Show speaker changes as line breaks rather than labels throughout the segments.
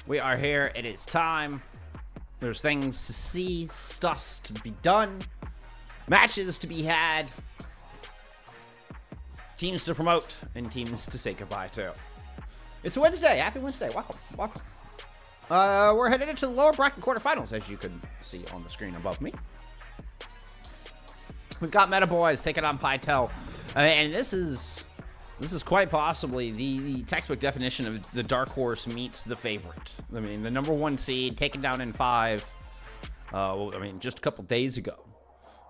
We are here. It is time. There's things to see, stuffs to be done, matches to be had, teams to promote, and teams to say goodbye to. It's Wednesday. Happy Wednesday. Welcome. Welcome. We're headed into the lower bracket quarterfinals, as you can see on the screen above me. We've got Metaboiz taking on Pytel. And this is quite possibly the textbook definition of the dark horse meets the favorite. I mean, the number one seed taken down in 5, just a couple days ago.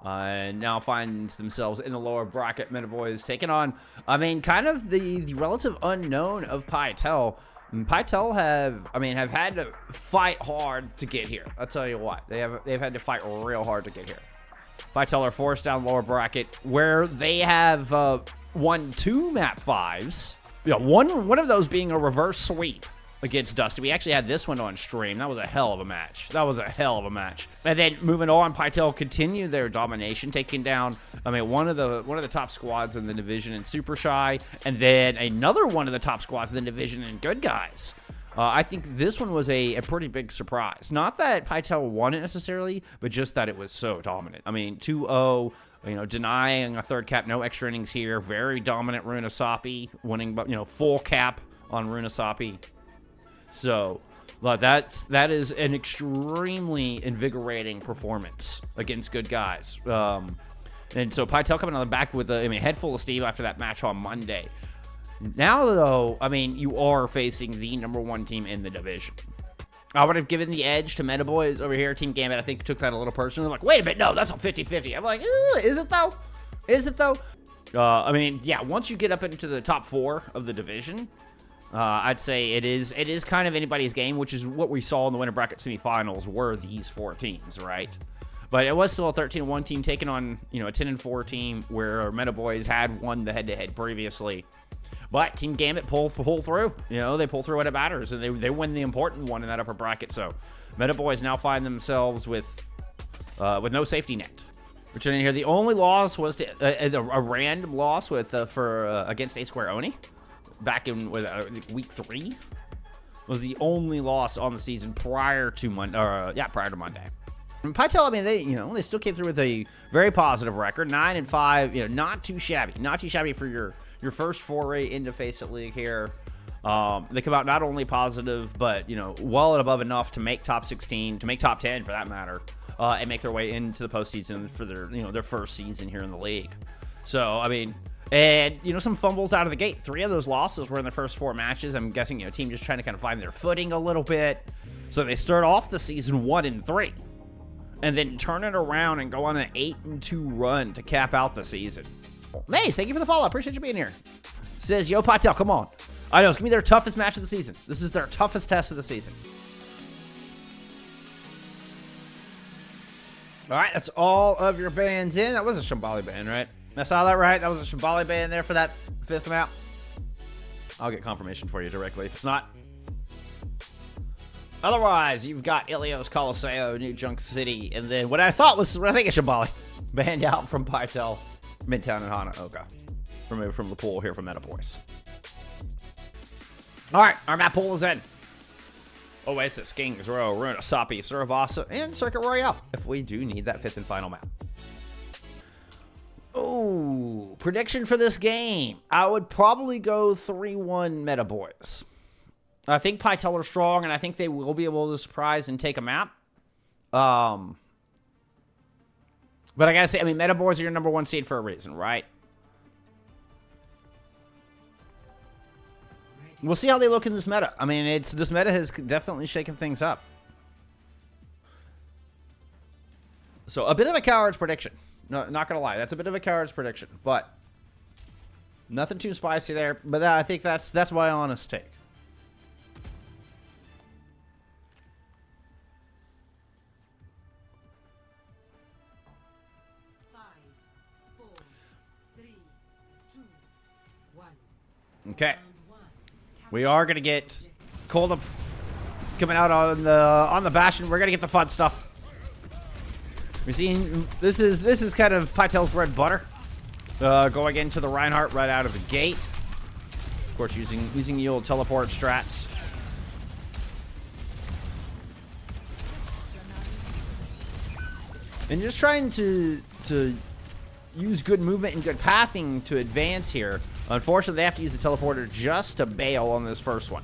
And now finds themselves in the lower bracket. Metaboiz taking on, kind of the relative unknown of Pytel. And Pytel have had to fight hard to get here. I'll tell you what, they've had to fight real hard to get here. Pytel are forced down lower bracket, where they have won 2 map 5s. Yeah, one of those being a reverse sweep against Dusty. We actually had this one on stream. That was a hell of a match. And then moving on, Pytel continued their domination, taking down one of the top squads in the division in Super Shy, and then another one of the top squads in the division in Good Guys. I think this one was a pretty big surprise. Not that Pytel won it necessarily, but just that it was so dominant. 2-0, denying a third cap, no extra innings here. Very dominant Runasapi, winning, full cap on Runasapi. So, that is an extremely invigorating performance against Good Guys. And so Pytel coming on the back with a head full of steam after that match on Monday. Now, though, you are facing the number 1 team in the division. I would have given the edge to Metaboiz over here. Team Gambit, I think, took that a little personally. Like, wait a minute, no, that's a 50-50. I'm like, is it though? Is it though? Once you get up into the top 4 of the division, I'd say it is kind of anybody's game, which is what we saw in the winter bracket semifinals were these 4 teams, right? But it was still a 13-1 team taking on, a 10-4 team where Metaboiz had won the head-to-head previously. But Team Gambit pull through. They pull through when it matters, and they win the important one in that upper bracket. So Metaboiz now find themselves with no safety net. Which I didn't hear. The only loss was a random loss against A Square Oni back in week 3. Was the only loss on the season prior to Monday. And Pytel, they still came through with a very positive record, 9-5. Not too shabby. Not too shabby for your first foray into FACEIT League here. They come out not only positive, but, well and above enough to make top 16, to make top 10 for that matter, and make their way into the postseason for their first season here in the league. So, some fumbles out of the gate. 3 of those losses were in the first 4 matches. I'm guessing, team just trying to kind of find their footing a little bit. So they start off the season 1-3, and then turn it around and go on an 8-2 run to cap out the season. Maze, thank you for the follow. I appreciate you being here. Says, yo, Pytel, come on. I know, it's going to be their toughest match of the season. This is their toughest test of the season. All right, that's all of your bands in. That was a Shambali band, right? I saw that right. That was a Shambali band there for that 5th map. I'll get confirmation for you directly if it's not. Otherwise, you've got Ilios, Colosseo, New Junk City, and then what I think is Shambali. Banned out from Pytel, Midtown, and Hanaoka. Removed from the pool here from Metaboiz. All right, our map pool is in. Oasis, Kings Row, Runasapi, Suravasa, and Circuit Royale, if we do need that 5th and final map. Oh, prediction for this game. I would probably go 3-1 Metaboiz. I think Pytel are strong, and I think they will be able to surprise and take a map. But I gotta say, Metaboiz are your number 1 seed for a reason, right? We'll see how they look in this meta. This meta has definitely shaken things up. So, a bit of a coward's prediction. No, not gonna lie, that's a bit of a coward's prediction, but nothing too spicy there. But I think that's my honest take. Okay, we are gonna get Cold coming out on the Bastion. We're gonna get the fun stuff. We're seeing this is kind of Pytel's bread and butter. Going into the Reinhardt right out of the gate. Of course, using the old teleport strats. And just trying to use good movement and good pathing to advance here. Unfortunately, they have to use the teleporter just to bail on this first one.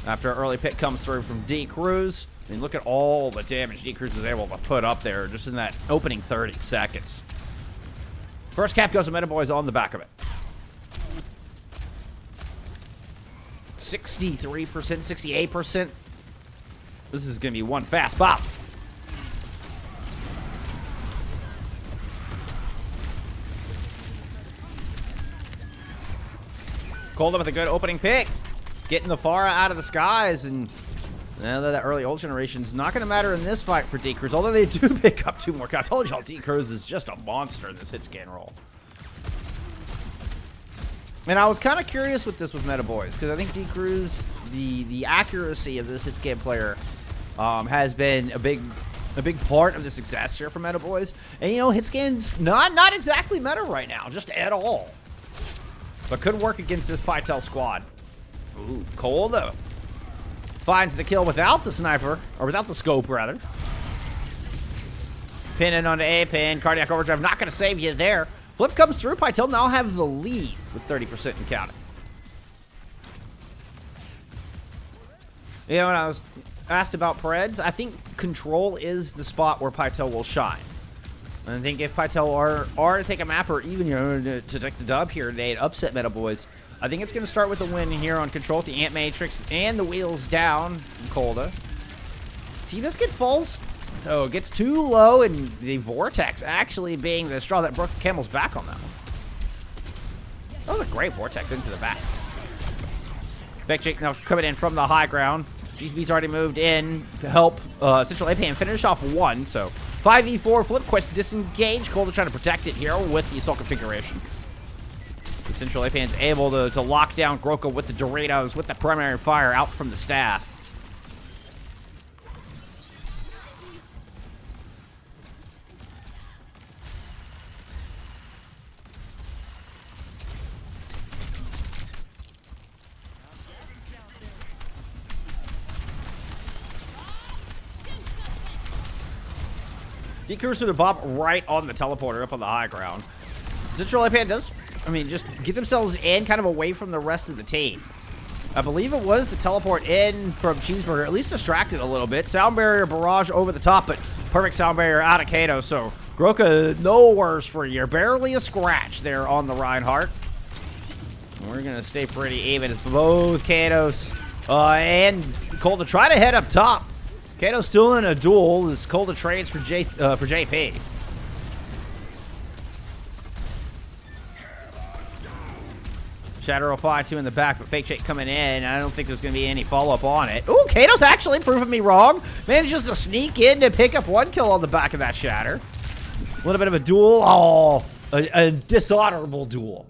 After an early pick comes through from D. Cruz. I mean, look at all the damage D. Cruz was able to put up there just in that opening 30 seconds. First cap goes to Metaboiz on the back of it. 63%, 68%. This is going to be one fast bop. Cold with a good opening pick. Getting the Pharah out of the skies, and now that early ult generation is not going to matter in this fight for D. Cruz, although they do pick up 2 more kills. I told y'all D. Cruz is just a monster in this hit scan roll. And I was kind of curious with this with Metaboiz, because I think D. Cruz, the accuracy of this hit scan player has been a big part of the success here for Metaboiz. And, you know, hit scan's not exactly meta right now, just at all. But could work against this Pytel squad. Ooh, Cold finds the kill without the sniper, or without the scope, rather. Pin in onto A pin. Cardiac overdrive not going to save you there. Flip comes through. Pytel now have the lead with 30% and counting. You know, when I was asked about Preds, I think control is the spot where Pytel will shine. And I think if Pytel are to take a map, or even, you know, to take the dub here today and upset Metaboiz, I think it's going to start with a win here on control with the Ant Matrix and the wheels down from Kolda. T-Biscuit falls, though, gets too low, and the Vortex actually being the straw that broke the camel's back on that one. That was a great Vortex into the back. FACEIT now coming in from the high ground. GCB's already moved in to help Central AP and finish off one, so 5v4 Flip Quest disengage. Kolda trying to protect it here with the assault configuration. The Central APN's able to lock down Groka with the Doritos, with the primary fire out from the staff. D. Cruz with a bop right on the teleporter up on the high ground. Central APN does, I mean, just get themselves in kind of away from the rest of the team. I believe it was the teleport in from Cheeseburger, at least distracted a little bit. Sound barrier barrage over the top, but perfect sound barrier out of Kato. So Groka, no worse for a year. Barely a scratch there on the Reinhardt. We're going to stay pretty even as both Katos and Kolda try to head up top. Kato's still in a duel as Kolda trades for JP. Shadow 5-2 in the back, but FACEIT coming in. I don't think there's going to be any follow-up on it. Ooh, Kato's actually proving me wrong. Manages to sneak in to pick up one kill on the back of that Shatter. A little bit of a duel. Oh, a dishonorable duel.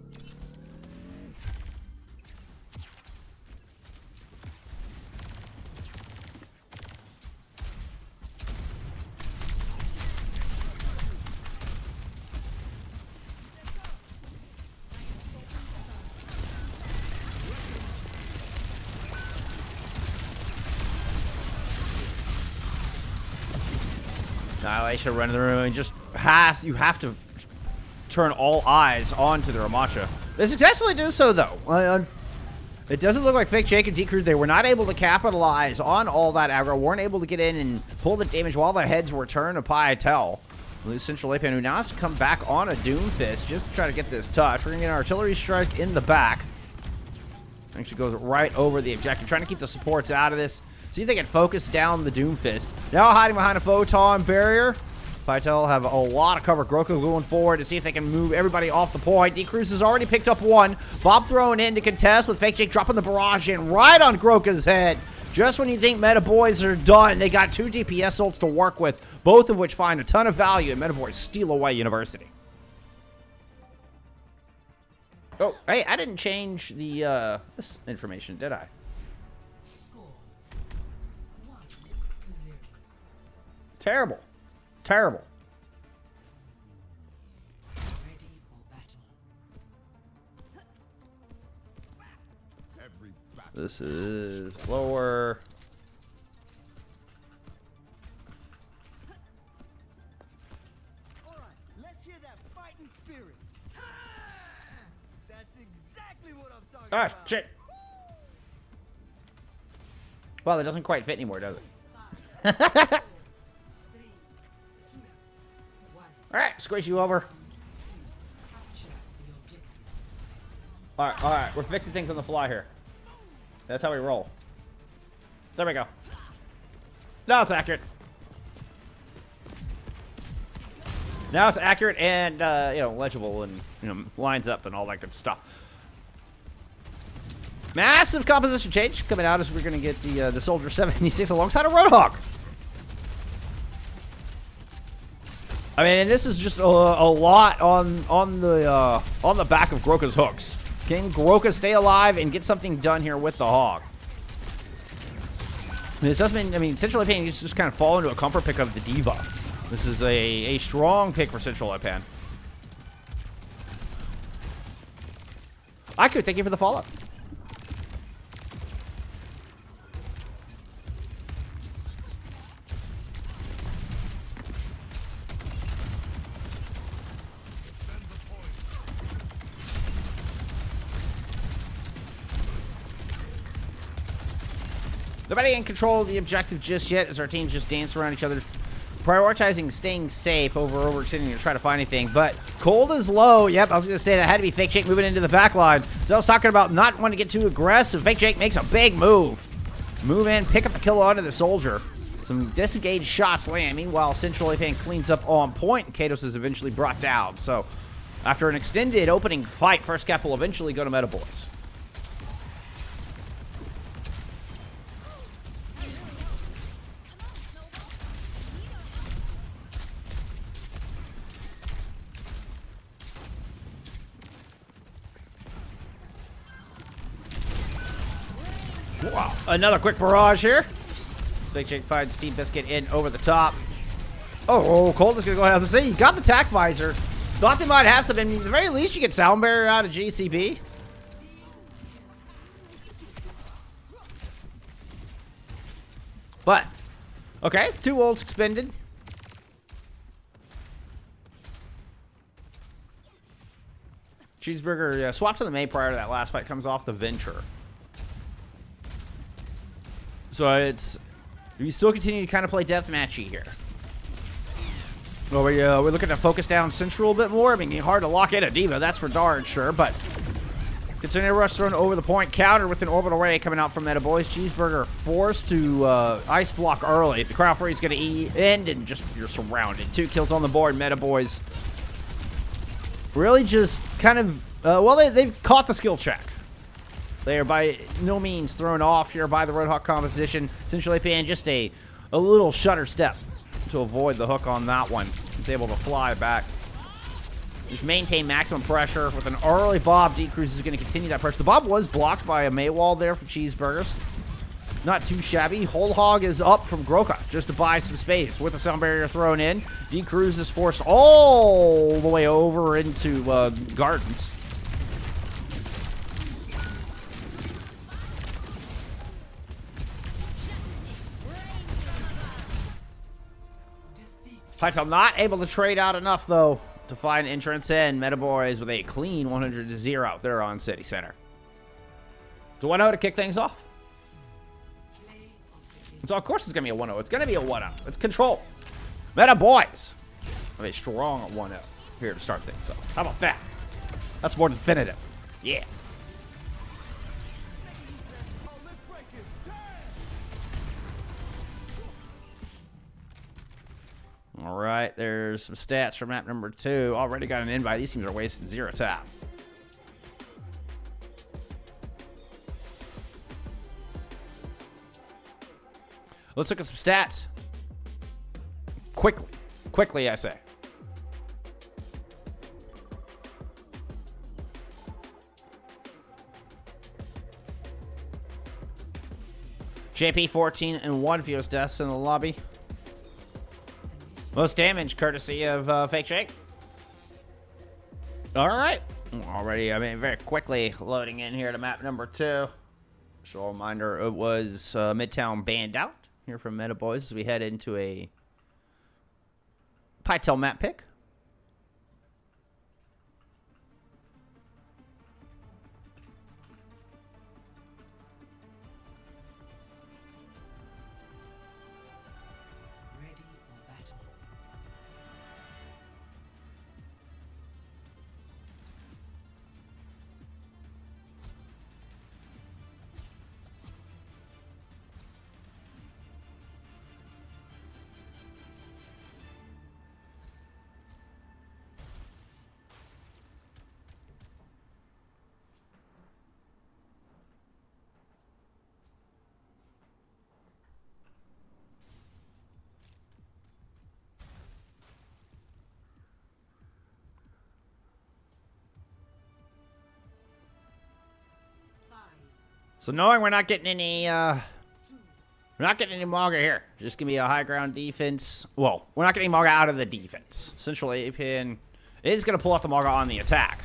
Annihilation running the room and just you have to turn all eyes onto the Ramacha. They successfully do so, though. It doesn't look like FACEIT and D. Cruz, they were not able to capitalize on all that aggro, weren't able to get in and pull the damage while their heads were turned to Pytel. Lose Central APN, who now has to come back on a Doomfist just to try to get this touch. We're going to get an artillery strike in the back. Actually goes right over the objective, trying to keep the supports out of this. See if they can focus down the Doomfist. Now hiding behind a photon barrier. Pytel have a lot of cover. Groka going forward to see if they can move everybody off the point. D. Cruz has already picked up one. Bob thrown in to contest with FACEIT dropping the barrage in right on Groka's head. Just when you think Metaboiz are done, they got 2 DPS ults to work with, both of which find a ton of value, and Metaboiz steal away University. Oh, hey, I didn't change the this information, did I? Terrible. Terrible. This is lower. Ah, shit. Well, it doesn't quite fit anymore, does it? Alright, squish you over. Alright, we're fixing things on the fly here. That's how we roll. There we go. Now it's accurate. Now it's accurate and, you know, legible and, you know, lines up and all that good stuff. Massive composition change coming out as we're going to get the Soldier 76 alongside a Roadhog. I mean, and this is just a lot on the back of Groka's hooks. Can Groka stay alive and get something done here with the Hog? This doesn't mean, I mean, Central Japan is just kind of fall into a comfort pick of the Diva. This is a strong pick for Central Japan. I could thank you for the follow. Nobody in control of the objective just yet as our teams just dance around each other, prioritizing staying safe over overextending to try to find anything. But cold is low. Yep, I was going to say that had to be Fake Jake moving into the back line. So I was talking about not wanting to get too aggressive. Fake Jake makes a big move. Move in, pick up the kill onto the Soldier. Some disengaged shots land. Meanwhile, Central Japan cleans up on point, and Katos is eventually brought down. So after an extended opening fight, first cap will eventually go to Metaboiz. Wow, another quick barrage here. Big Jake finds Team Biscuit in over the top. Oh, Colt is going to go out to see. You got the tack visor. Thought they might have some. I mean, at the very least, you get Sound Barrier out of GCB. But, okay, 2 ults expended. Cheeseburger swaps on the main prior to that last fight. Comes off the Venture. So we still continue to kind of play deathmatchy here. Well, we're looking to focus down Central a bit more. I mean, hard to lock in a Diva, that's for darn sure, but considering rush thrown over the point, counter with an orbital ray coming out from Metaboiz. Cheeseburger forced to ice block early. The crowd free is going to end, and just you're surrounded. 2 kills on the board. Metaboiz really just kind of well, they've caught the skill check. They are by no means thrown off here by the Roadhog composition. Central APN just a little shutter step to avoid the hook on that one. He's able to fly back. Just maintain maximum pressure with an early Bob. D-Cruz is going to continue that pressure. The Bob was blocked by a Maywall there for Cheeseburgers. Not too shabby. Whole Hog is up from Groka just to buy some space with the Sound Barrier thrown in. D-Cruz is forced all the way over into Gardens. Pytel not able to trade out enough, though, to find entrance in. Metaboiz with a clean 100-0 there on City Center. So 1-0 to kick things off. So, of course, it's going to be a 1-0. It's going to be a 1-0. It's control. Metaboiz have a strong 1-0 here to start things. So, how about that? That's more definitive. Yeah. All right, there's some stats for map number 2. Already got an invite. These teams are wasting 0 tap. Let's look at some stats. Quickly, I say. JP 14-1 fewest deaths in the lobby. Most damage courtesy of Fake Shake. All right. Already, I mean, very quickly loading in here to map number 2. Just a reminder, it was Midtown banned out here from Metaboiz as we head into a Pytel map pick. So knowing we're not getting any, Mauga here. Just gonna be a high ground defense. Well, we're not getting Mauga out of the defense. Central A pin is gonna pull off the Mauga on the attack.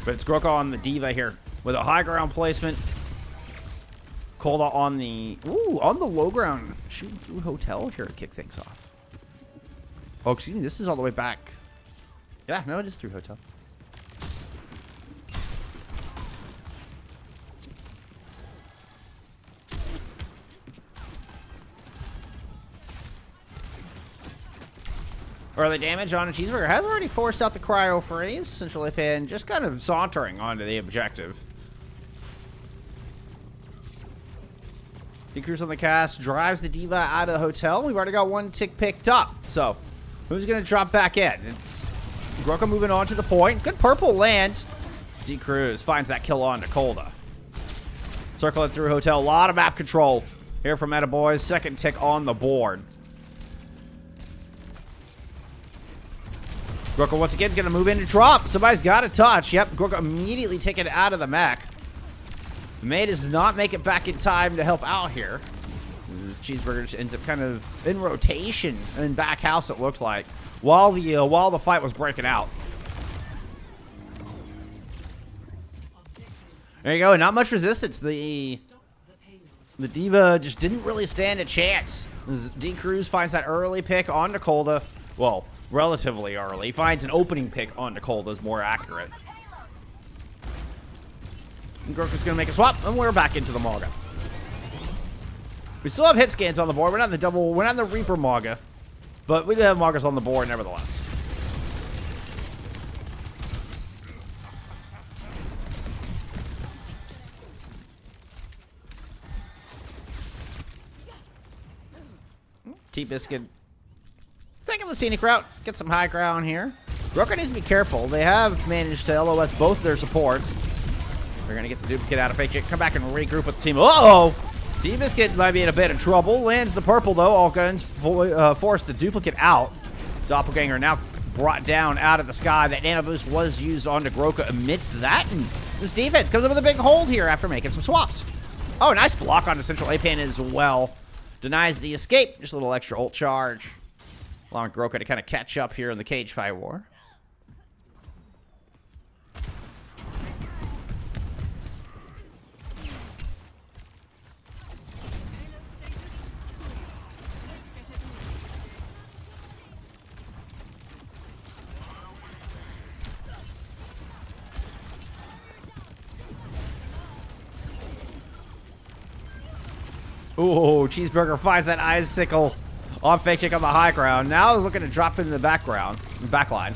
But it's Groka on the Diva here with a high ground placement. Kolda on the low ground. Shooting through Hotel here to kick things off. Oh, excuse me, this is all the way back. Yeah, no, it is through Hotel. Early damage on a Cheeseburger has already forced out the cryo freeze. Central pin just kind of sauntering onto the objective. Decruise on the cast, drives the Diva out of the Hotel. We've already got one tick picked up. So, who's going to drop back in? It's Groka moving on to the point. Good purple lands. Decruise finds that kill on to Kolda. Circling through Hotel. A lot of map control here from Metaboiz. Second tick on the board. Groka once again is going to move in to drop. Somebody's got to touch. Yep, Groka immediately taken out of the mech. May does not make it back in time to help out here. This Cheeseburger just ends up kind of in rotation in back house, it looked like, while the fight was breaking out. There you go. Not much resistance. The Diva just didn't really stand a chance. D Cruz finds that early pick on Kolda. Well, relatively early. Finds an opening pick on Kolda is more accurate. And Groka's gonna make a swap, and we're back into the Mauga. We still have hit scans on the board. We're not in the Reaper Mauga, but we do have Maugas on the board nevertheless. T-Biscuit taking the scenic route, get some high ground here. Groka needs to be careful. They have managed to LOS both their supports. They're going to get the duplicate out of FACEIT. Come back and regroup with the team. Uh-oh! T-Biscuit might be in a bit of trouble. Lands the purple, though. All guns force the duplicate out. Doppelganger now brought down out of the sky. That nano boost was used onto Groka amidst that. And this defense comes up with a big hold here after making some swaps. Oh, nice block on the central A-pin as well. Denies the escape. Just a little extra ult charge. Allowing Groka to kind of catch up here in the cage fight war. Ooh, Cheeseburger finds that icicle on FACEIT on the high ground. Now looking to drop in the background, backline.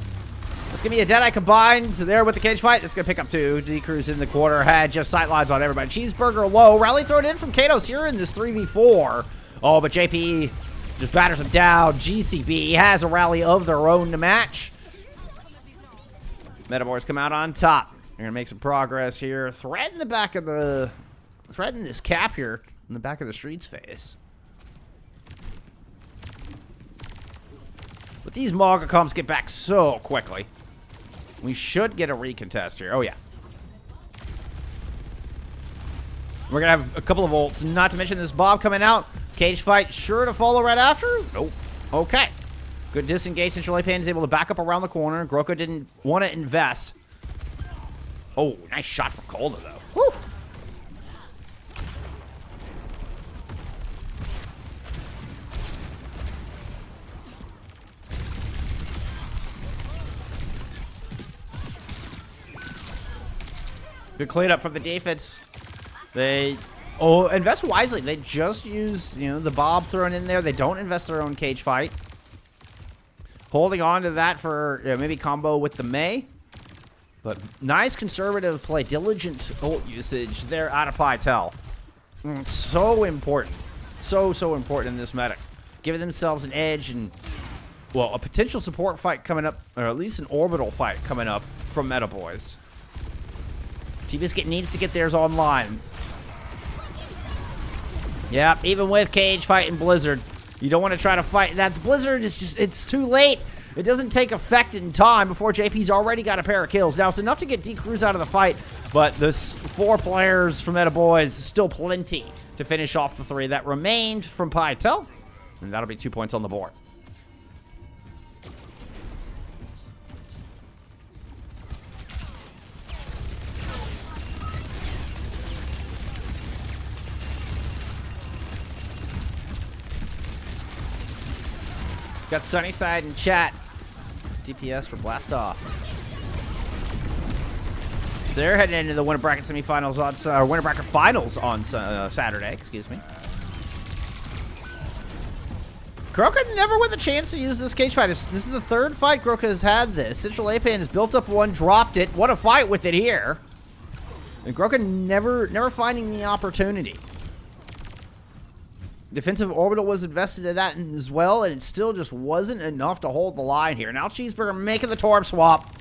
It's going to be a Deadeye combined there with the cage fight. It's going to pick up two. D-Cruz in the quarter had just sightlines on everybody. Cheeseburger low. Rally thrown in from Katos here in this 3v4. Oh, but JP just batters him down. GCB has a rally of their own to match. Metaboiz come out on top. They're going to make some progress here. Threaten this cap here in the back of the streets phase. But these Mauga comps get back so quickly. We should get a recontest here. Oh, yeah. We're going to have a couple of ults. Not to mention this Bob coming out. Cage fight sure to follow right after. Nope. Okay. Good disengage. Central A-Pan is able to back up around the corner. Groka didn't want to invest. Oh, nice shot from Kolda, though. Woo. Good cleanup from the defense. They invest wisely. They just use, the Bob thrown in there. They don't invest their own cage fight. Holding on to that for maybe combo with the May. But nice conservative play. Diligent ult usage there out of Pytel. So important. So important in this meta. Giving themselves an edge and, well, a potential support fight coming up, or at least an orbital fight coming up from Metaboiz. T-Biscuit needs to get theirs online. Yeah, even with cage fight and Blizzard, you don't want to try to fight that. The Blizzard is just, it's too late. It doesn't take effect in time before JP's already got a pair of kills. Now, it's enough to get D-Cruz out of the fight. But the 4 players from Metaboiz, still plenty to finish off the 3 that remained from Pytel. And that'll be 2 points on the board. Got Sunnyside in chat. DPS for Blast Off. They're heading into the winter bracket semifinals on winter bracket finals on Saturday. Excuse me. Groka never with a chance to use this cage fight. This is the 3rd fight Groka has had this. Central Apan has built up one, dropped it. What a fight with it here. And Groka never finding the opportunity. Defensive Orbital was invested in that as well, and it still just wasn't enough to hold the line here. Now Cheeseburger making the Torb swap.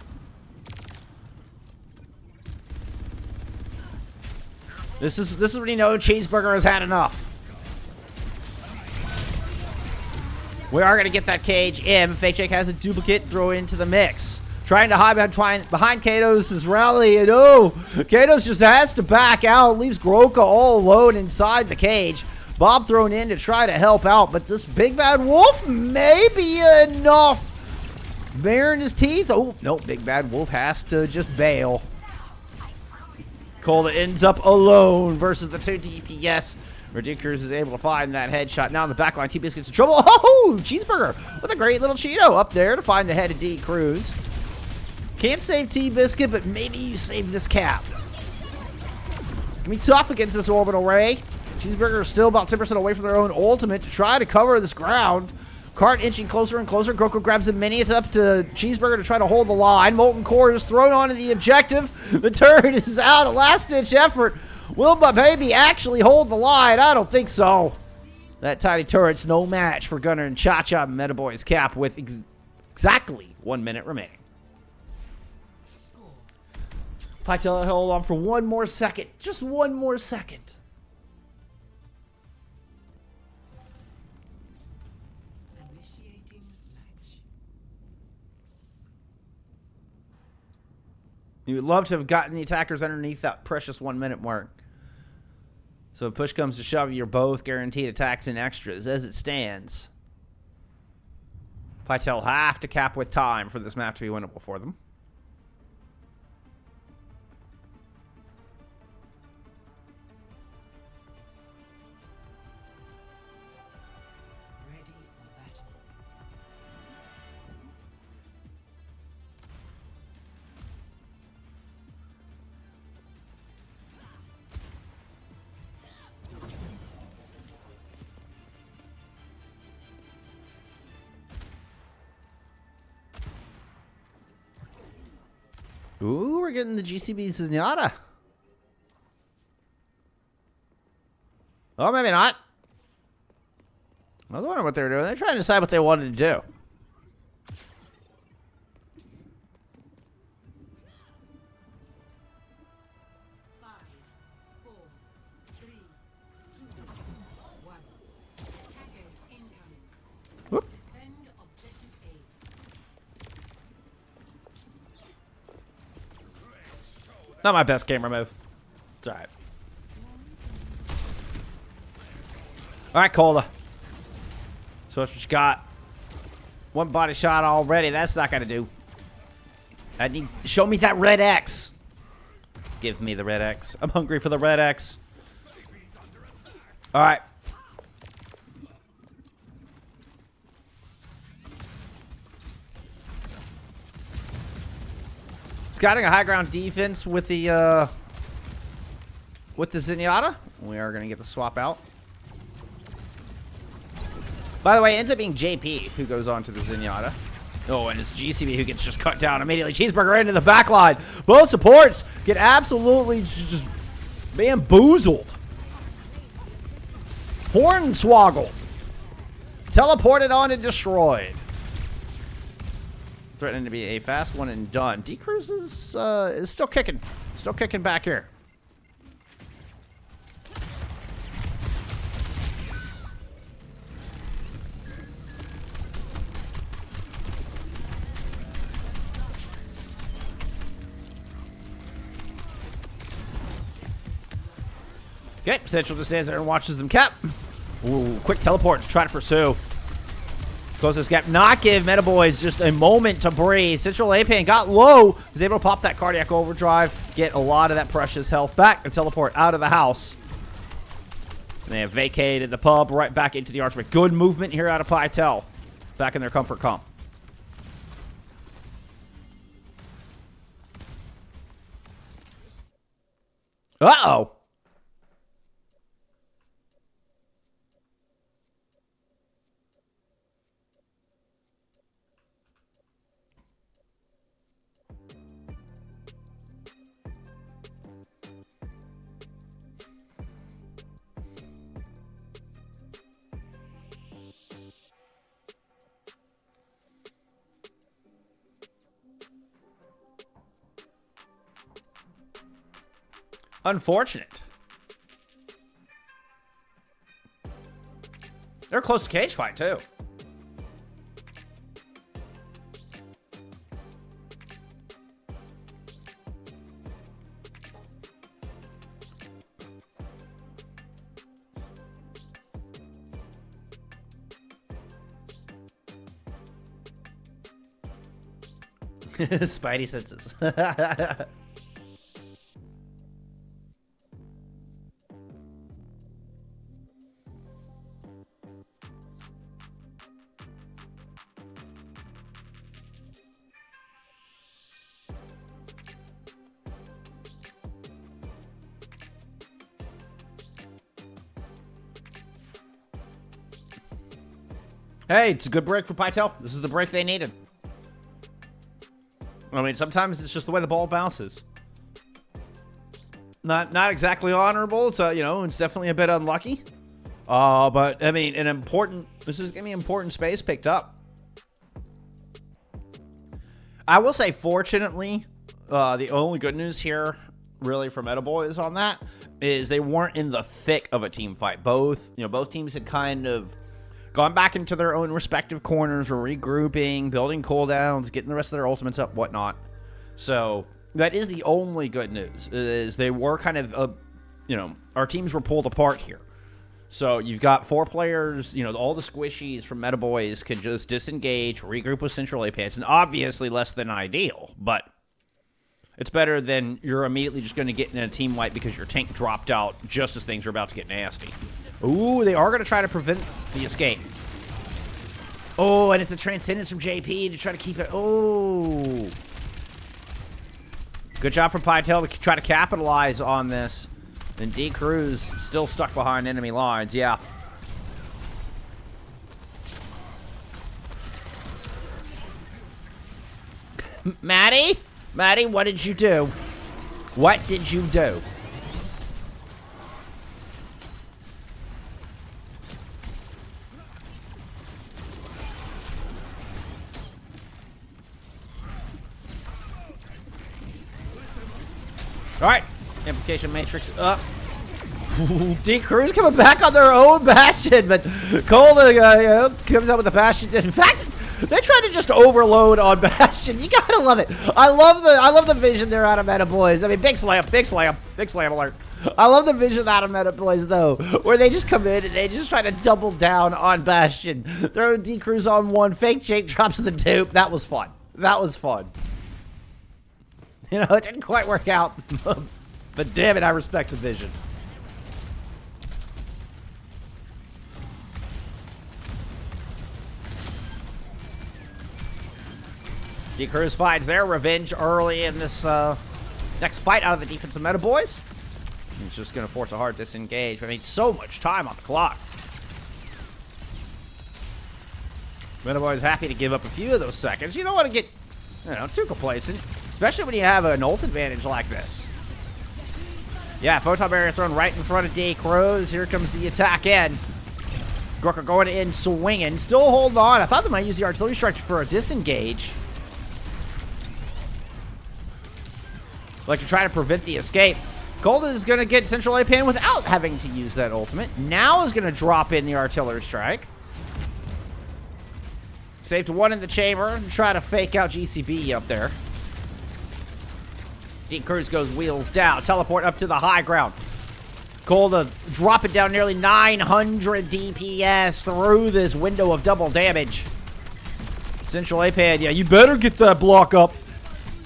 This is when you know Cheeseburger has had enough. We are going to get that cage in. FACEIT has a duplicate throw into the mix. Trying to hide behind Kato's rally, and oh, Kato's just has to back out, leaves Groka all alone inside the cage. Bob thrown in to try to help out, but this Big Bad Wolf may be enough. Baring his teeth. Oh, no, Big Bad Wolf has to just bail. Cola ends up alone versus the 2 DPS. Ridiculous is able to find that headshot. Now in the backline, T-Biscuit gets in trouble. Oh, Cheeseburger with a great little Cheeto up there to find the head of D. Cruz. Can't save T-Biscuit, but maybe you save this cap. Can be tough against this Orbital Ray. Cheeseburger is still about 10% away from their own ultimate to try to cover this ground. Cart inching closer and closer. Groka grabs a mini. It's up to Cheeseburger to try to hold the line. Molten Core is thrown onto the objective. The turret is out. A last-ditch effort. Will my baby actually hold the line? I don't think so. That tiny turret's no match for Gunner and Cha-Cha. Metaboiz cap with exactly 1 minute remaining. Pytel hold on for 1 more second. Just 1 more second. You would love to have gotten the attackers underneath that precious 1 minute mark. So if push comes to shove, you're both guaranteed attacks and extras. As it stands, Pytel have to cap with time for this map to be winnable for them. Ooh, we're getting the GCB Zenyatta. Oh, maybe not. I was wondering what they were doing. They're trying to decide what they wanted to do. Whoop. Not my best camera move. It's alright. Alright, Cola. So that's what you got. 1 body shot already. That's not gonna do. I need. Show me that red X. Give me the red X. I'm hungry for the red X. Alright. Scouting a high ground defense with the Zenyatta. We are gonna get the swap out. By the way, it ends up being JP who goes on to the Zenyatta. Oh, and it's GCB who gets just cut down immediately. Cheeseburger into the back line. Both supports get absolutely just bamboozled. Hornswoggled. Teleported on and destroyed. Threatening to be a fast one and done. D-Cruz is still kicking. Still kicking back here. Okay, Central just stands there and watches them cap. Ooh, quick teleport to try to pursue. Close this gap. Not give Metaboiz just a moment to breathe. Central A-Pan got low. Was able to pop that cardiac overdrive. Get a lot of that precious health back and teleport out of the house. And they have vacated the pub right back into the archway. Good movement here out of Pytel. Back in their comfort comp. Uh-oh. Unfortunate. They're close to cage fight, too. Spidey senses. Hey, it's a good break for Pytel. This is the break they needed. I mean, sometimes it's just the way the ball bounces. Not exactly honorable. It's you know, it's definitely a bit unlucky. But I mean, this is gonna be important space picked up. I will say, fortunately, the only good news here, really, for Metaboiz on that is they weren't in the thick of a team fight. Both teams had kind of gone back into their own respective corners, were regrouping, building cooldowns, getting the rest of their ultimates up, whatnot. So that is the only good news, is they were kind of, our teams were pulled apart here. So you've got 4 players, all the squishies from Metaboiz can just disengage, regroup with Central A-Pants, and obviously less than ideal, but it's better than you're immediately just going to get in a team wipe because your tank dropped out just as things are about to get nasty. Ooh, they are going to try to prevent the escape. Oh, and it's a Transcendence from JP to try to keep it. Oh. Good job from Pytel to try to capitalize on this. And D Cruz still stuck behind enemy lines. Yeah. Maddie? Maddie, what did you do? What did you do? All right, implication matrix up. D Cruz coming back on their own bastion, but Cole comes up with the bastion. In fact, they tried to just overload on bastion. You gotta love it. I love the vision there out of Metaboiz. I mean, big slam alert. I love the vision out of Metaboiz though, where they just come in and they just try to double down on bastion. Throw D Cruz on one, fake Jake drops the dupe. That was fun. That was fun. It didn't quite work out, but damn it, I respect the vision. D Cruz finds their revenge early in this next fight out of the defensive Metaboiz. It's just going to force a hard disengage. I mean, so much time on the clock. Metaboiz happy to give up a few of those seconds. You don't want to get, too complacent. Especially when you have an ult advantage like this. Yeah, photon barrier thrown right in front of D Cruz. Here comes the attack in. Gorka going in, swinging. Still holding on. I thought they might use the artillery strike for a disengage. Like to try to prevent the escape. Gold is going to get Central A-Pan without having to use that ultimate. Now is going to drop in the artillery strike. Saved one in the chamber and try to fake out GCB up there. D Cruz goes wheels down. Teleport up to the high ground. Cole to drop it down nearly 900 DPS through this window of double damage. Central A-Pad, yeah, you better get that block up.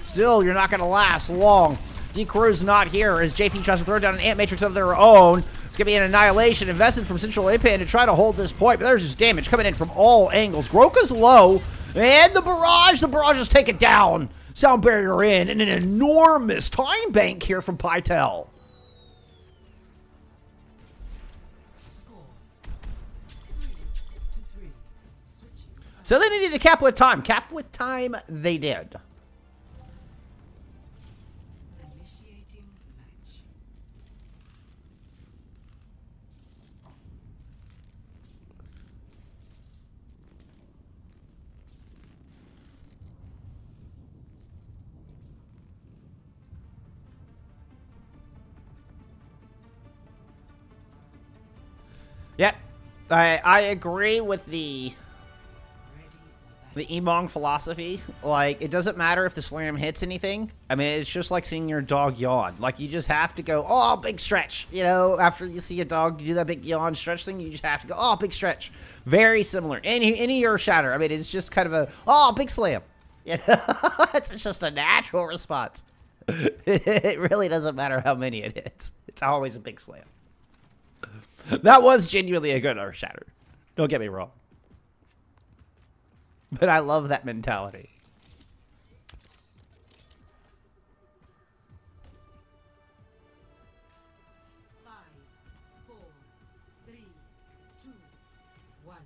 Still, you're not going to last long. D-Crew's not here as JP tries to throw down an Ant Matrix of their own. It's going to be an annihilation invested from Central A-Pad to try to hold this point, but there's just damage coming in from all angles. Groka's low, and the barrage is taken down. Sound barrier in, and an enormous time bank here from Pytel. So they needed to cap with time. Cap with time, they did. Yep, I agree with the Emong philosophy. Like, it doesn't matter if the slam hits anything. I mean, it's just like seeing your dog yawn. Like, you just have to go, oh, big stretch. You know, after you see a dog do that big yawn stretch thing, you just have to go, oh, big stretch. Very similar. Any or shatter. I mean, it's just kind of a, oh, big slam. You know, it's just a natural response. It really doesn't matter how many it hits. It's always a big slam. That was genuinely a good earth shatter. Don't get me wrong. But I love that mentality.
Five, four, three, two, one.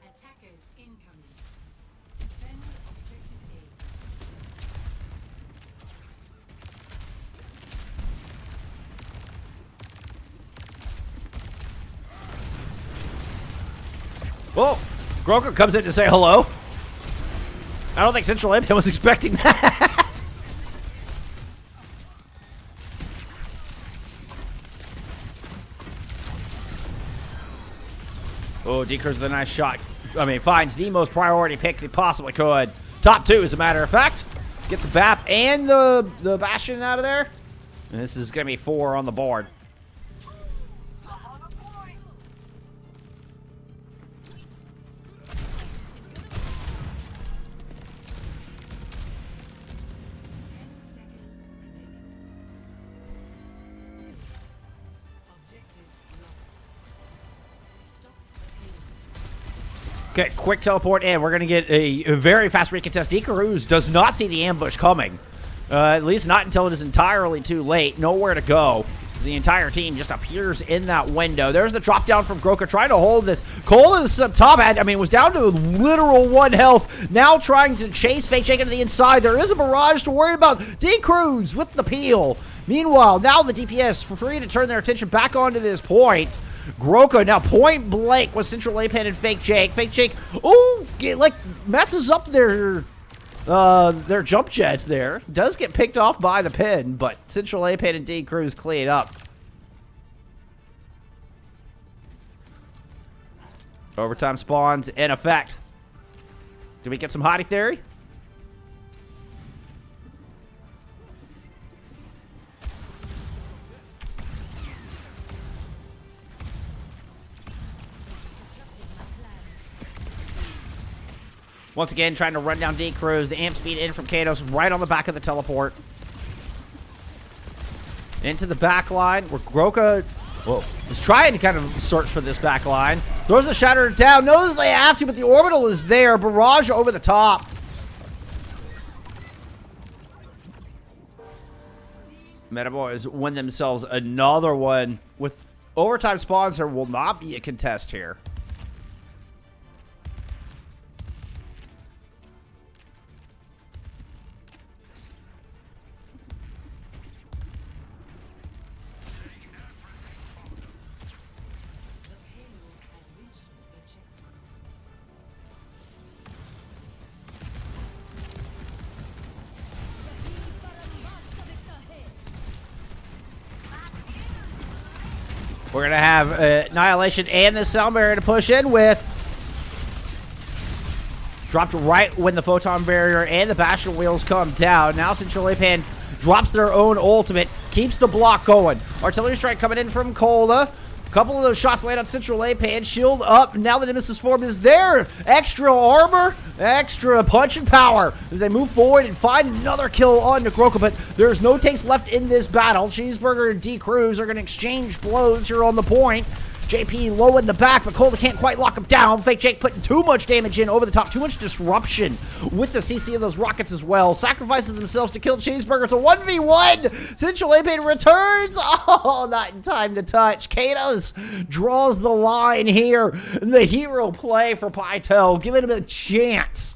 Attackers incoming. Defend objective A.
Whoa! Groka comes in to say hello. I don't think Central A-Pad was expecting that. Oh, D-Crew's with a nice shot. I mean, finds the most priority pick he possibly could. Top two, as a matter of fact. Get the BAP and the Bastion out of there. And this is going to be 4 on the board. Okay, quick teleport in. We're going to get a very fast recontest. D-Cruz does not see the ambush coming. At least not until it is entirely too late. Nowhere to go. The entire team just appears in that window. There's the drop down from Groka trying to hold this. Cole is up top. I mean, was down to literal 1 health. Now trying to chase FACEIT into the inside. There is a barrage to worry about. D-Cruz with the peel. Meanwhile, now the DPS for free to turn their attention back onto this point. Groka now point blank with Central A-Pad and Fake Jake. Fake Jake, oh, like messes up their jump jets there. Does get picked off by the pin, but Central A-Pad and D-Cruz clean up. Overtime spawns in effect. Do we get some hottie theory? Once again, trying to run down D-Cruz. The amp speed in from Kados right on the back of the teleport. Into the back line where Groka is trying to kind of search for this back line. Throws the shatter down. Knows they have to, but the orbital is there. Barrage over the top. Metaboiz win themselves another one. With overtime spawns, there will not be a contest here. We're going to have Annihilation and the Sound Barrier to push in with. Dropped right when the Photon Barrier and the Bastion Wheels come down. Now Central A-Pad drops their own ultimate. keeps the block going. Artillery strike coming in from Kolda. Couple of those shots land on Central A Pan. Shield up. Now the Nemesis form is there. Extra armor, extra punch and power as they move forward and find another kill on Negroka. But there's no tanks left in this battle. Cheeseburger and D Cruz are going to exchange blows here on the point. JP low in the back, but Kolda can't quite lock him down. Fake Jake putting too much damage in over the top. Too much disruption with the CC of those rockets as well. Sacrifices themselves to kill Cheeseburger. It's a 1v1. Central Apain returns. Oh, not in time to touch. Katos draws the line here. The hero play for Pytel, giving him a chance.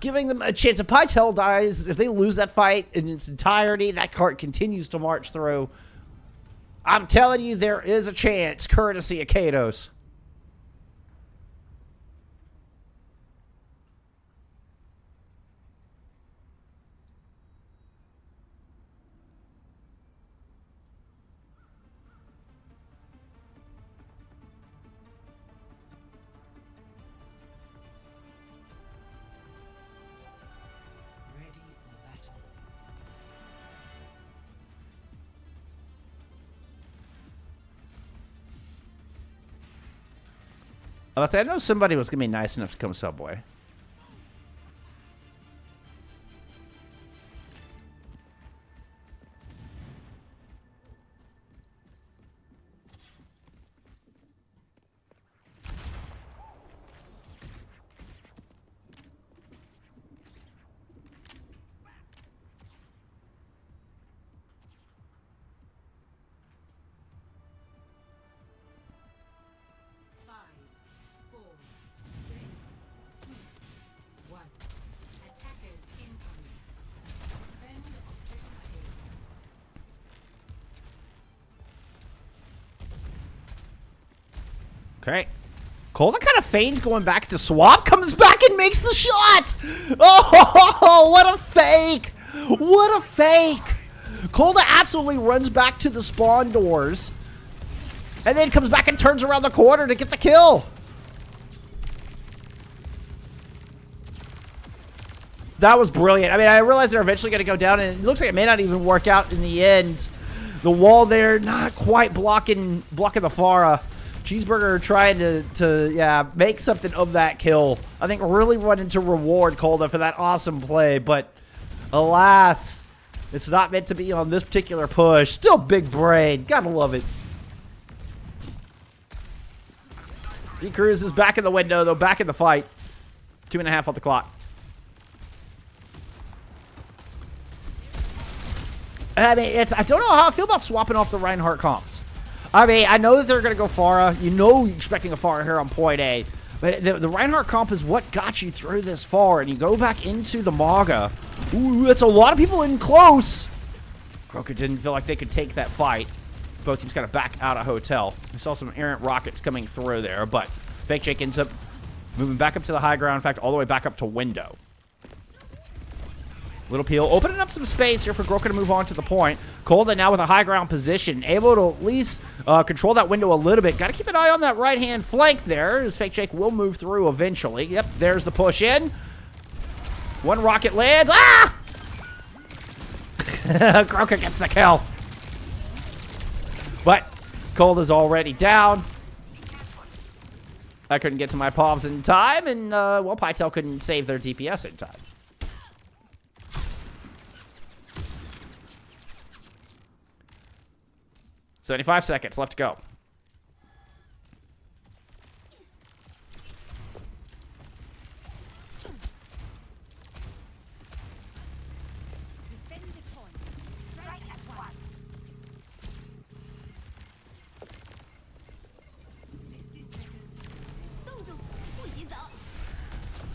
Giving them a chance. If Pytel dies, if they lose that fight in its entirety, that cart continues to march through. I'm telling you, there is a chance, courtesy of Katos.
Ready for battle.
I know somebody was going to be nice enough to come Subway. Okay. Kolda kind of feigns going back to swap, comes back and makes the shot. Oh, what a fake. What a fake. Kolda absolutely runs back to the spawn doors and then comes back and turns around the corner to get the kill. That was brilliant. I mean, I realize they're eventually going to go down, and it looks like it may not even work out in the end. The wall there, not quite blocking the Farah. Cheeseburger trying to make something of that kill. I think really wanted to reward Kolda for that awesome play, but alas, it's not meant to be on this particular push. Still big brain. Gotta love it. D Cruz is back in the window, though, back in the fight. 2.5 on the clock. I mean, I don't know how I feel about swapping off the Reinhardt comps. I mean, I know that they're going to go Farah. You know you're expecting a Farah here on point A. But the Reinhardt comp is what got you through this far. And you go back into the Maga. Ooh, that's a lot of people in close. Croker didn't feel like they could take that fight. Both teams got to back out of hotel. We saw some errant rockets coming through there. But Fake Jake ends up moving back up to the high ground. In fact, all the way back up to window. Little Peel opening up some space here for Groka to move on to the point. Kolda now with a high ground position, able to at least control that window a little bit. Got to keep an eye on that right-hand flank there, as Fake Jake will move through eventually. Yep, there's the push in. One rocket lands. Ah! Groka gets the kill. But Kolda's already down. I couldn't get to my palms in time, and, well, Pytel couldn't save their DPS in time. 75 seconds left to go.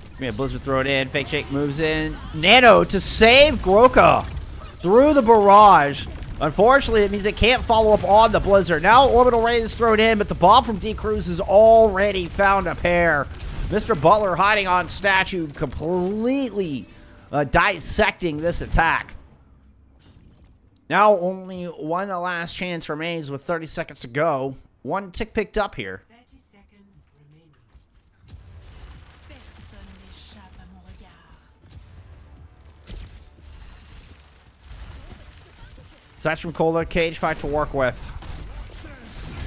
It's gonna be a blizzard throw it in. Fake Shake moves in. Nano to save Groka through the barrage. Unfortunately, it means they can't follow up on the blizzard. Now orbital ray is thrown in, but the bomb from D Cruz has already found a pair. Mr. Butler hiding on statue, completely dissecting this attack. Now only one last chance remains with 30 seconds to go. One tick picked up here.
30 seconds remaining.
Personne n'échappe à mon regard.
So that's from Cola. Cage fight to work with.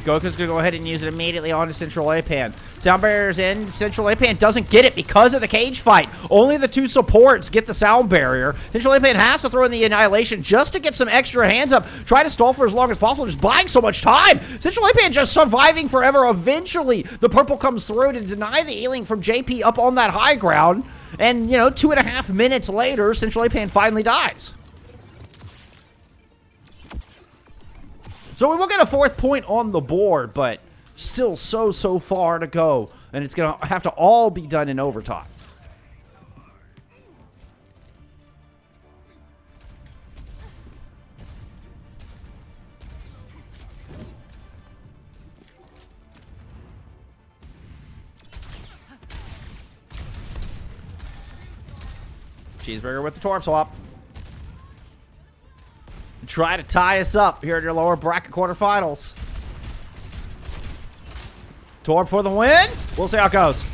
Goku's going to go ahead and use it immediately onto Central Apan. Sound barrier's in. Central Apan doesn't get it because of the cage fight. Only the two supports get the sound barrier. Central Apan has to throw in the Annihilation just to get some extra hands up. Try to stall for as long as possible, just buying so much time. Central Apan just surviving forever. Eventually, the purple comes through to deny the healing from JP up on that high ground. And, you know, 2.5 minutes later, Central Apan finally dies. So we will get a 4th point on the board, but still so far to go. And it's going to have to all be done in overtime. Cheeseburger with the Torp swap. Try to tie us up here in your lower bracket quarterfinals. Torp for the win. We'll see how it goes.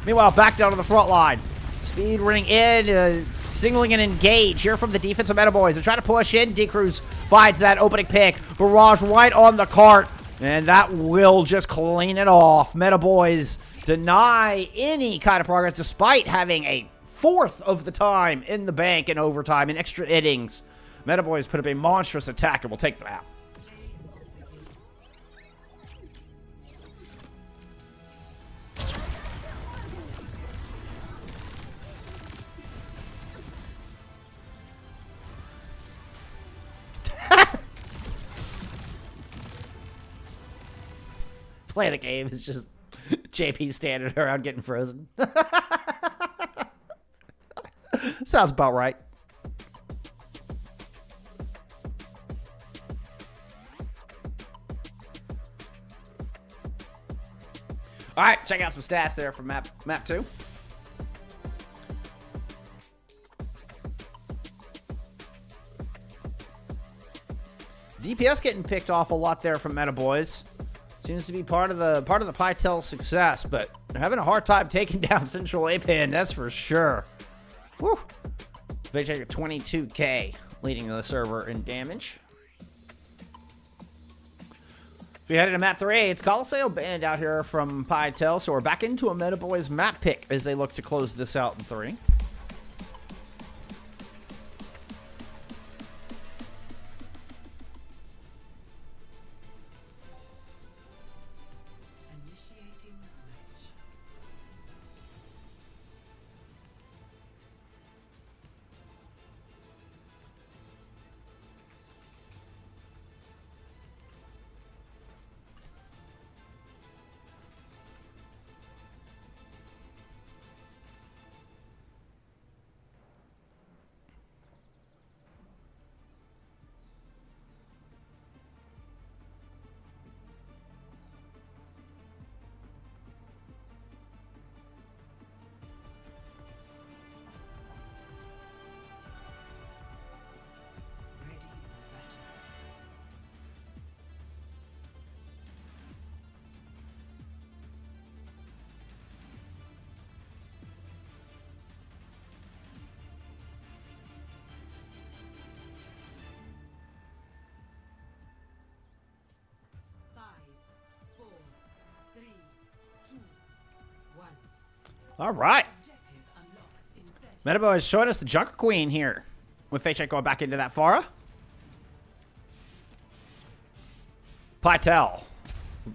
Meanwhile, back down to the front line. Speed running in, signaling an engage here from the defense of Metaboiz. They try to push in. D-Cruz finds that opening pick. Barrage right on the cart. And that will just clean it off. Metaboiz deny any kind of progress despite having a 4th of the time in the bank in overtime in extra innings. Metaboiz put up a monstrous attack and will take them out. Play the game is just JP standing around getting frozen. Sounds about right. All right, check out some stats there from map 2. DPS getting picked off a lot there from Metaboiz. Seems to be part of the Pytel success, but they're having a hard time taking down Central Apan, that's for sure. Woo. They take a 22k, leading the server in damage. We headed to map 3. It's Colossal Band out here from Pytel, so we're back into a Metaboiz map pick as they look to close this out in 3.
Initiating match. Ready for battle. Five, four, three, two, one.
All right.
Objective unlocks in 30.
Metaboiz showing us the Junker Queen here. With FACEIT going back into that Pharah. Pytel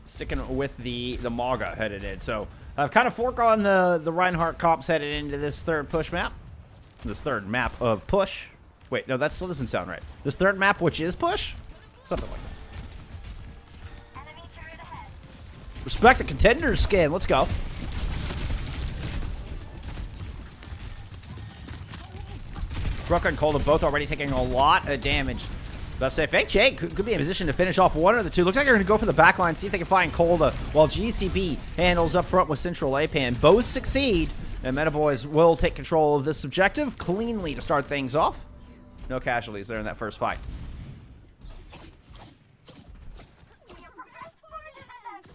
sticking with the Maga headed in. So I've kind of foregone the Reinhardt comps headed into this 3rd push map. This 3rd map of push. Wait, no, that still doesn't sound right. This 3rd map, which is push? Something like that.
Enemy turret ahead.
Respect the Contenders skin. Let's go. Brooke and Colda both already taking a lot of damage. Let's say FACEIT could be in position to finish off one of the two. Looks like they're going to go for the back line, see if they can find Colda, while GCB handles up front with Central Apan. Both succeed, and Metaboiz will take control of this objective cleanly to start things off. No casualties there in that first fight.
We are progress forward ahead.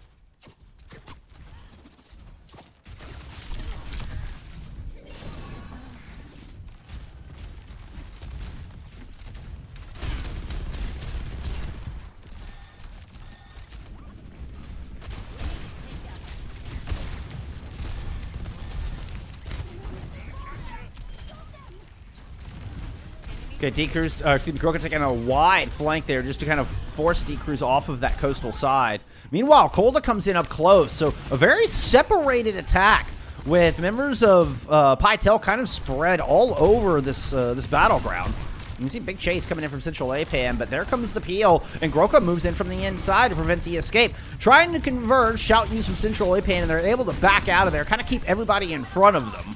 Okay, D-Cruz, excuse me, Groka taking a wide flank there just to kind of force D-Cruz off of that coastal side. Meanwhile, Kolda comes in up close, so a very separated attack with members of Pytel kind of spread all over this this battleground. You can see big chase coming in from Central APAN, but there comes the peel, and Groka moves in from the inside to prevent the escape. Trying to converge, shout use from Central APAN, and they're able to back out of there, kind of keep everybody in front of them.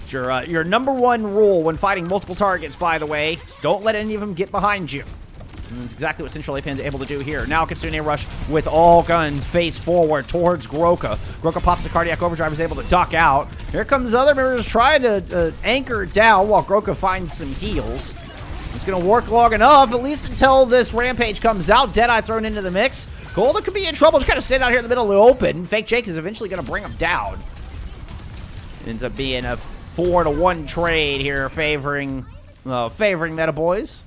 Your number one rule when fighting multiple targets, by the way, don't let any of them get behind you. And that's exactly what Central APAN is able to do here. Now Kitsune Rush with all guns face forward towards Groka. Groka pops the cardiac overdrive, is able to duck out. Here comes other members trying to anchor down while Groka finds some heals. It's going to work long enough, at least until this Rampage comes out. Deadeye thrown into the mix. Golda could be in trouble. Just kind of stand out here in the middle of the open. Fake Jake is eventually going to bring him down. Ends up being a 4-to-1 trade here, favoring Metaboiz.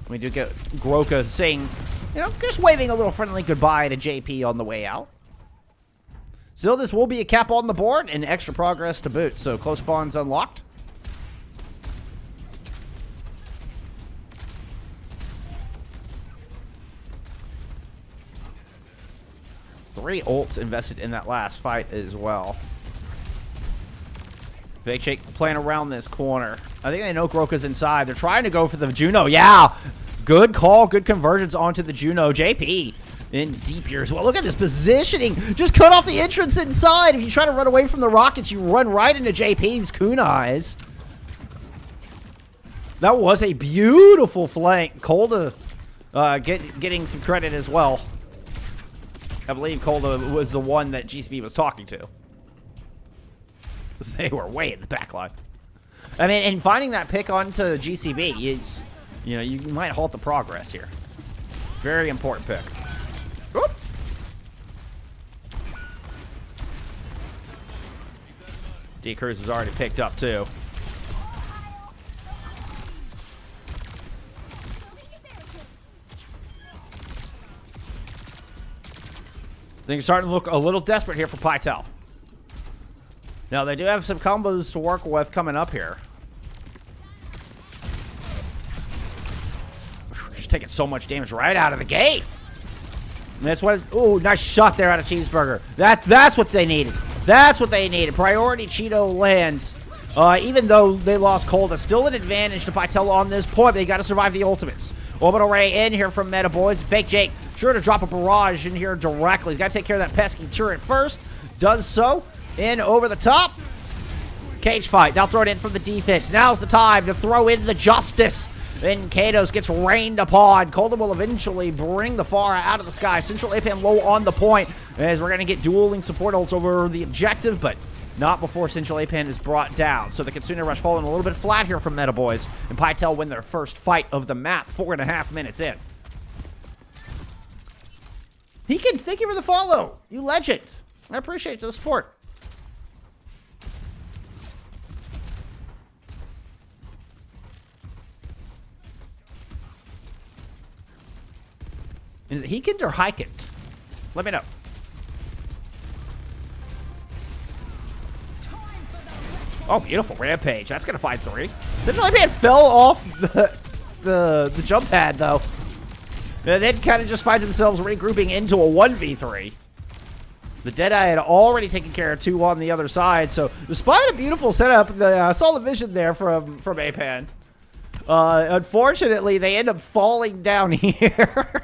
We do get Groka saying, you know, just waving a little friendly goodbye to JP on the way out. Still, this will be a cap on the board and extra progress to boot, so close spawns unlocked. Three ults invested in that last fight as well. Fake Shake playing around this corner. I think they know Groka's inside. They're trying to go for the Juno. Yeah, good call. Good convergence onto the Juno. JP in deep here as well. Look at this positioning. Just cut off the entrance inside. If you try to run away from the rockets, you run right into JP's kunais. That was a beautiful flank. Kolda getting some credit as well. I believe Kolda was the one that GCB was talking to. They were way in the back line. I mean, and finding that pick onto GCB, you know, you might halt the progress here. Very important pick. Oop. D-Cruz is already picked up, too. Things are starting to look a little desperate here for Pytel. Now, they do have some combos to work with coming up here. Just taking so much damage right out of the gate. And that's what... Ooh, nice shot there out of Cheeseburger. That's what they needed. That's what they needed. Priority Cheeto lands. Even though they lost Cold, it's still an advantage to Pytel on this point. They got to survive the ultimates. Orbital Ray in here from Metaboiz. Fake Jake sure to drop a barrage in here directly. He's got to take care of that pesky turret first. Does so. In over the top. Cage fight. Now throw it in from the defense. Now's the time to throw in the justice. Then Kados gets rained upon. Kolda will eventually bring the Pharah out of the sky. Central APAN low on the point as we're going to get dueling support ults over the objective, but not before Central APAN is brought down. So the Kitsune Rush falling a little bit flat here from Metaboiz, and Pytel win their first fight of the map 4.5 minutes in. Hekin, thank you for the follow. You legend. I appreciate the support. Is it Heekend or Heikend? Let me know. Oh, beautiful Rampage. That's gonna find 3. Central APAN fell off the jump pad though. And then kind of just finds themselves regrouping into a 1v3. The Deadeye had already taken care of 2 on the other side, so despite a beautiful setup, I saw the vision there from APAN. Unfortunately, they end up falling down here.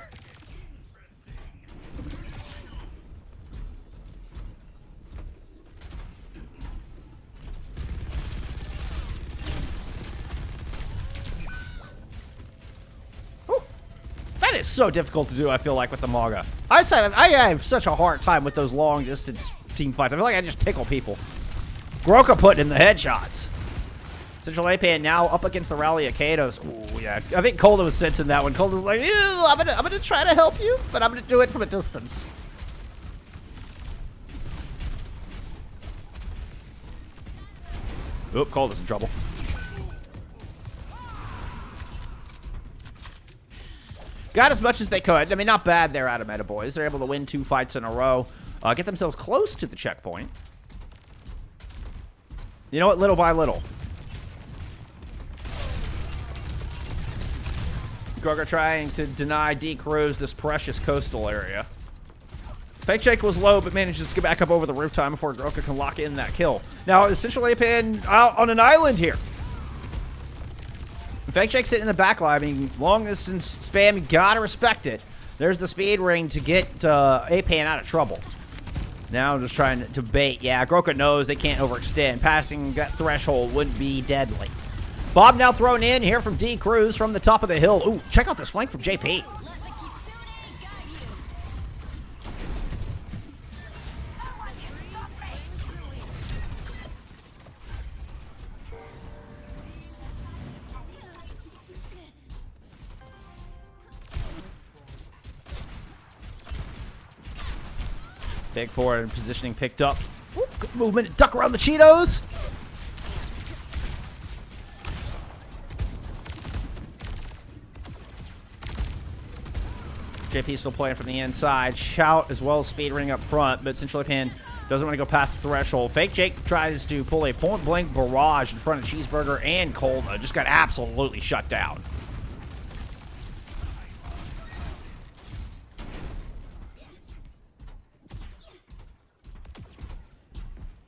That is so difficult to do, I feel like, with the Maga. I have such a hard time with those long-distance team fights. I feel like I just tickle people. Groka putting in the headshots. Central APAN now up against the rally of Kados. Ooh, yeah. I think Kolda was sensing that one. Kolda's like, I'm gonna try to help you, but I'm gonna do it from a distance. Oop, Kolda's in trouble. Got as much as they could. I mean, not bad there out of Metaboiz. They're able to win 2 fights in a row. Get themselves close to the checkpoint. You know what? Little by little. Groker trying to deny D. Cruz this precious coastal area. Fake Jake was low, but manages to get back up over the roof time before Groker can lock in that kill. Now, essentially, Pan out on an island here. Fake Jake sitting in the back line. I mean, long distance spam, you gotta respect it. There's the speed ring to get Apan out of trouble. Now just trying to bait. Yeah, Groka knows they can't overextend. Passing that threshold would be deadly. Bob now thrown in here from D. Cruz from the top of the hill. Ooh, check out this flank from JP. Big forward positioning picked up. Ooh, good movement. Duck around the Cheetos. JP still playing from the inside. Shout as well as speed ring up front, but essentially Pan doesn't want to go past the threshold. Fake Jake tries to pull a point-blank barrage in front of Cheeseburger and Colda. Just got absolutely shut down.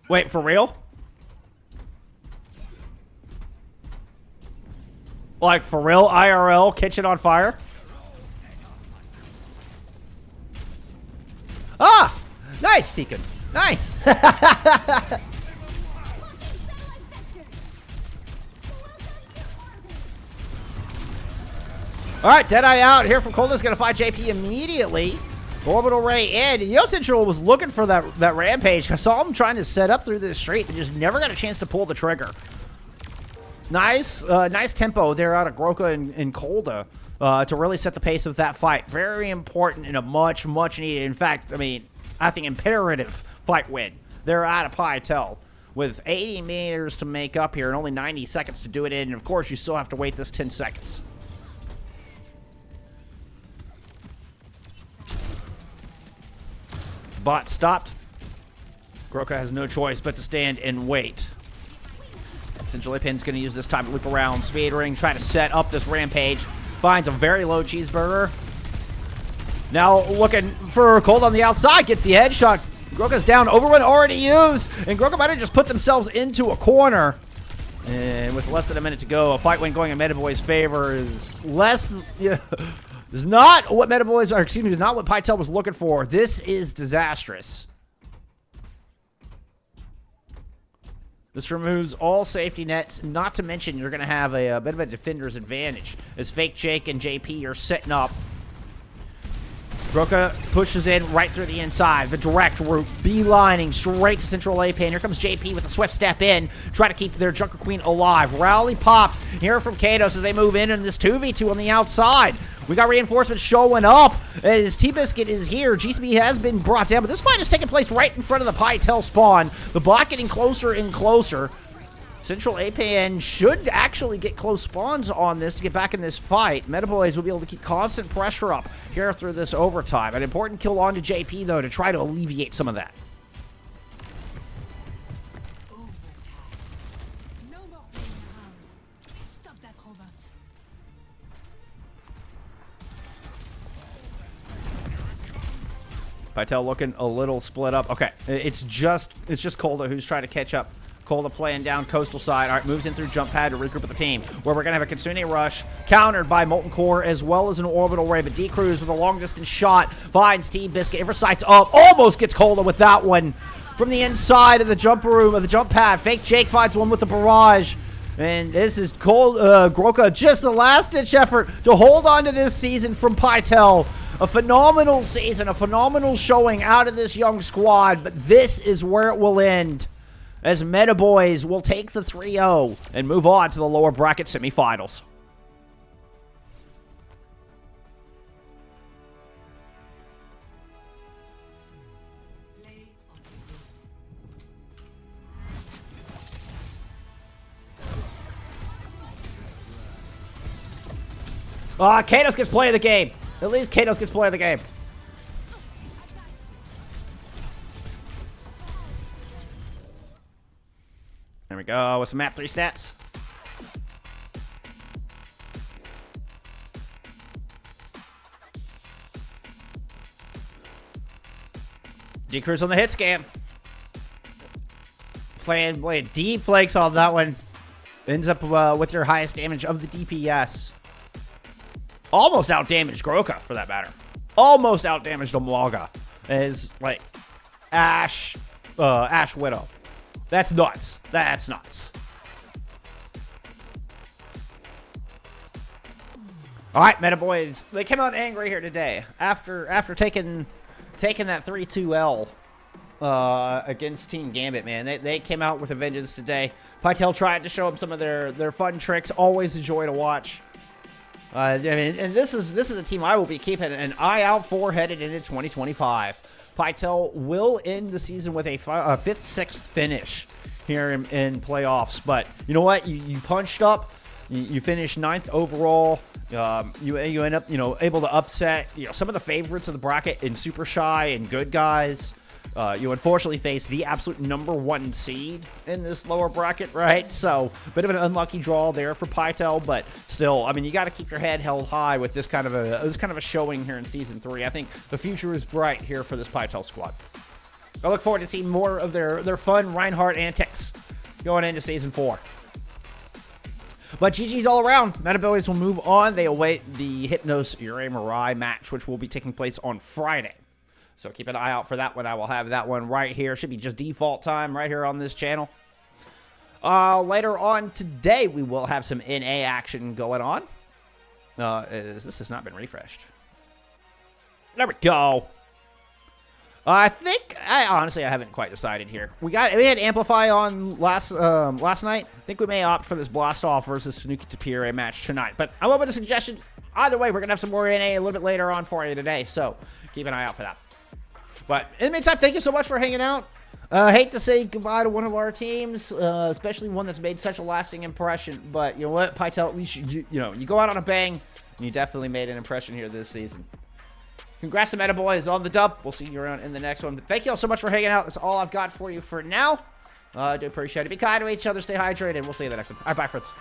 Wait, for real? Like, for real? IRL, kitchen on fire? Ah! Nice, Tekin. Nice. Alright, Deadeye out here from Colda's going to fight JP immediately. Orbital Ray in. Yo Central was looking for that rampage. I saw him trying to set up through this street, but just never got a chance to pull the trigger. Nice tempo there out of Groka and Colda to really set the pace of that fight. Very important and a much needed, in fact, I mean, I think imperative fight win. They're out of Pytel with 80 meters to make up here and only 90 seconds to do it in. And of course, you still have to wait this 10 seconds. Bot stopped. Groka has no choice but to stand and wait. Essentially, Pin's going to use this time to loop around. Speed ring, try to set up this rampage. Finds a very low Cheeseburger. Now looking for Cold on the outside. Gets the headshot. Groka's down. Overrun already used. And Groka might have just put themselves into a corner. And with less than a minute to go, a fight win going in Metaboiz' favor is less... Yeah. Is not what Metaboiz, or excuse me, is not what Pytel was looking for. This is disastrous. This removes all safety nets, not to mention you're going to have a bit of a defender's advantage as Fake Jake and JP are setting up. Groka pushes in right through the inside. The direct route, beelining straight to Central Apan. Here comes JP with a swift step in. Try to keep their Junker Queen alive. Rally pop here from Kados as they move in this 2v2 on the outside. We got reinforcements showing up as T-Biscuit is here. GCB has been brought down, but this fight is taking place right in front of the Pytel spawn. The bot getting closer and closer. Central APN should actually get close spawns on this to get back in this fight. Metaboiz will be able to keep constant pressure up here through this overtime. An important kill on to JP, though, to try to alleviate some of that.
No more playing around. Stop that robot.
Pytel looking a little split up. Okay, it's just Colda who's trying to catch up. Colda playing down coastal side. All right, moves in through jump pad to regroup with the team, where we're going to have a Kitsune rush countered by Molten Core as well as an orbital ray. But D-Cruz with a long-distance shot finds T-Biscuit. Ever sights up. Almost gets Colda with that one from the inside of the jumper room, of the jump pad. Fake Jake finds one with the barrage. And this is Groka, just the last-ditch effort to hold on to this season from Pytel. A phenomenal season, a phenomenal showing out of this young squad, but this is where it will end, as Metaboiz will take the 3-0 and move on to the lower bracket semifinals. Kados gets play of the game. At least Kados gets play of the game. There we go with some map 3 stats. Decrease on the hit scan. Playing deep flakes on that one. Ends up with your highest damage of the DPS. Almost out-damaged Groka, for that matter. Almost out-damaged Omlaga. Is, like, Ash Widow. That's nuts. That's nuts. All right, Metaboiz. They came out angry here today after taking that 3-2 L against Team Gambit. Man, they came out with a vengeance today. Pytel tried to show them some of their fun tricks. Always a joy to watch. I mean, and this is a team I will be keeping an eye out for headed into 2025. Pytel will end the season with a 5th, 6th finish here in playoffs. But you know what? You punched up. You finished 9th overall. You end up, able to upset, some of the favorites of the bracket in Super Shy and Good Guys. You unfortunately face the absolute #1 seed in this lower bracket, right? So, a bit of an unlucky draw there for Pytel, but still, I mean, you got to keep your head held high with this kind of a showing here in Season 3. I think the future is bright here for this Pytel squad. I look forward to seeing more of their fun Reinhardt antics going into Season 4. But GG's all around. Metaboiz will move on. They await the Hypnos Ure Mirai match, which will be taking place on Friday. So keep an eye out for that one. I will have that one right here. Should be just default time right here on this channel. Later on today, we will have some NA action going on. This has not been refreshed. There we go. I honestly haven't quite decided here. We had Amplify on last night. I think we may opt for this Blast Off versus Tanuki Tapire match tonight. But I'm open to suggestions. Either way, we're gonna have some more NA a little bit later on for you today. So keep an eye out for that. But in the meantime, thank you so much for hanging out. Hate to say goodbye to one of our teams, especially one that's made such a lasting impression. But you know what, Pytel, at least you go out on a bang, and you definitely made an impression here this season. Congrats to Metaboiz on the dub. We'll see you around in the next one. But thank you all so much for hanging out. That's all I've got for you for now. I do appreciate it. Be kind to each other. Stay hydrated. We'll see you in the next one. All right, bye, friends.